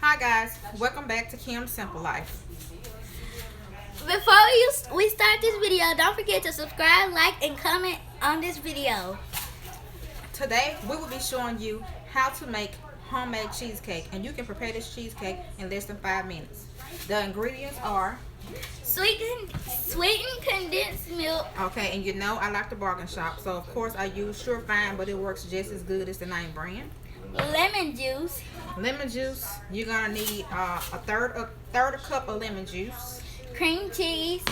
Hi guys, welcome back to Kim's Simple Life. Before we start this video, don't forget to subscribe, like, and comment on this video. Today we will be showing you how to make homemade cheesecake, and you can prepare this cheesecake in less than 5 minutes. The ingredients are Sweetened condensed milk, okay, and you know I like the bargain shop, so of course I use Sure Fine, but it works just as good as the name brand. lemon juice, Lemon juice, you're gonna need a third a cup of lemon juice. cream cheese,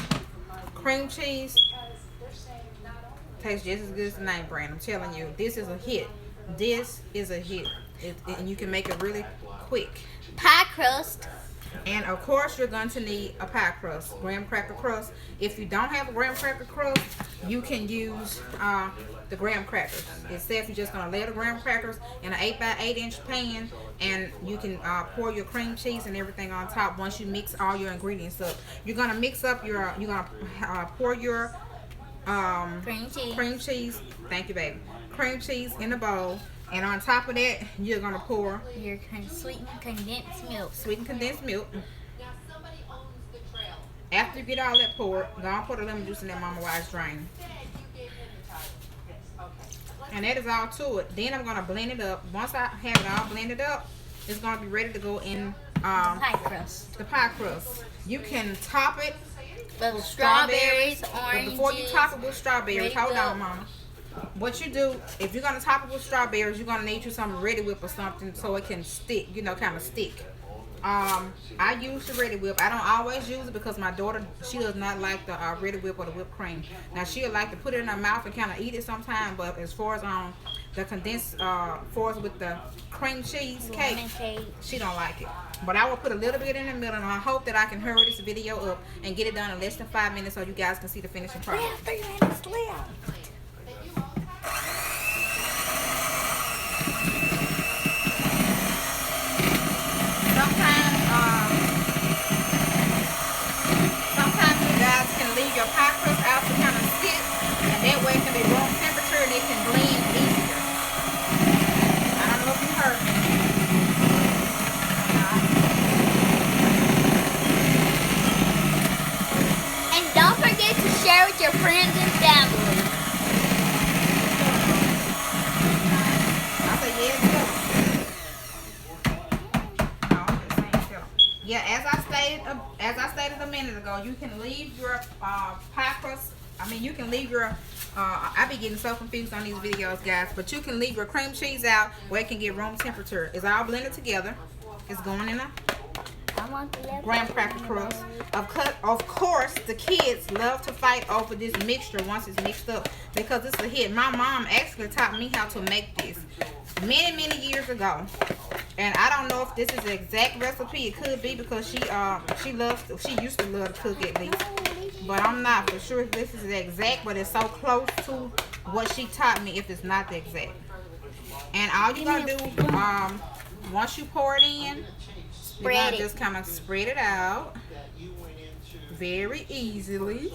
Cream cheese tastes just as good as the name brand. I'm telling you, this is a hit. This is a hit, and you can make it really quick. pie crust, And of course, you're going to need a pie crust, graham cracker crust. If you don't have a graham cracker crust, you can use the graham crackers. Except you're just going to lay the graham crackers in an 8 by 8 inch pan, and you can pour your cream cheese and everything on top. Once you mix all your ingredients up, you're going to mix up your. You're going to pour your cream cheese. Thank you, baby. Cream cheese in a bowl. And on top of that, you're going to pour Your sweetened condensed milk. sweetened condensed milk. After you get all that poured, go and pour the lemon juice in that mama while it's draining. And that is all to it. Then I'm going to blend it up. Once I have it all blended up, it's going to be ready to go in Pie crust. the pie crust. You can top it With with strawberries, But oranges. before you top it with strawberries, Ready hold to on, go. mama. What you do, if you're going to top it with strawberries, you're going to need you some Ready Whip or something so it can stick, kind of stick. I use the Ready Whip. I don't always use it because my daughter, she does not like the Ready Whip or the whipped cream. Now, she'll like to put it in her mouth and kind of eat it sometime, but as far as the condensed, for us with the cream cheese cake, Lemon cake. she don't like it. But I will put a little bit in the middle, and I hope that I can hurry this video up and get it done in less than 5 minutes so you guys can see the finishing We product. have 3 minutes left. Sometimes you guys can leave your pie crust out to kind of sit, and that way it can be room temperature and it can blend easier. I don't know if you heard me. And don't forget to share with your friends and family. I say yes, no, I'm just saying, tell 'em. Yeah, as I stated a minute ago, you can leave your pie crust. I mean, you can leave your. I be getting so confused on these videos, guys. But you can leave your cream cheese out where it can get room temperature. It's all blended together. It's going in a I want the left. graham cracker crust. Of course, the kids love to fight over this mixture once it's mixed up because it's a hit. My mom actually taught me how to make this many years ago, and I don't know if this is the exact recipe. It could be because she used to love to cook at least, but I'm not for sure if this is the exact. But it's so close to what she taught me if it's not the exact. And all you gotta do, once you pour it in, you're Spread gonna it. just kind of spread it out very easily.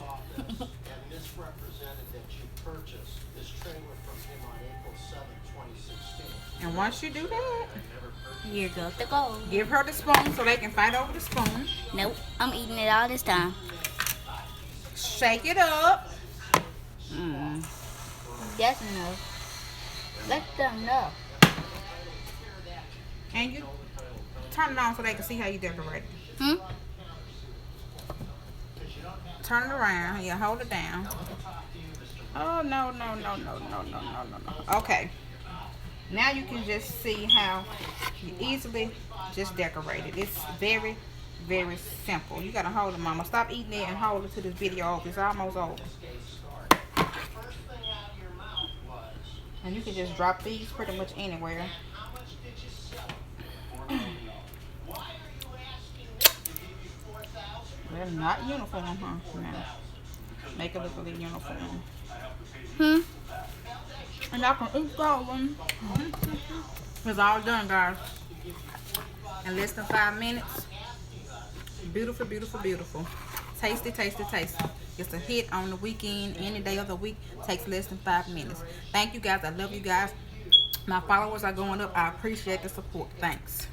And once you do that, You're good to go. give her the spoon so they can fight over the spoon. Nope, I'm eating it all this time. Shake it up. That's enough. That's enough. And you turn it on so they can see how you decorate it. Turn it around. Yeah, hold it down. Oh, no. Okay. Now you can just see how you easily just decorate it. It's very simple. You got to hold it, mama. Stop eating it and hold it to this video over. It's almost over. And you can just drop these pretty much anywhere. They're not uniform, huh? No. Make it look a little uniform. And I can eat that one. It's all done, guys. In less than 5 minutes. Beautiful. Tasty. It's a hit on the weekend. Any day of the week takes less than 5 minutes. Thank you guys. I love you guys. My followers are going up. I appreciate the support. Thanks.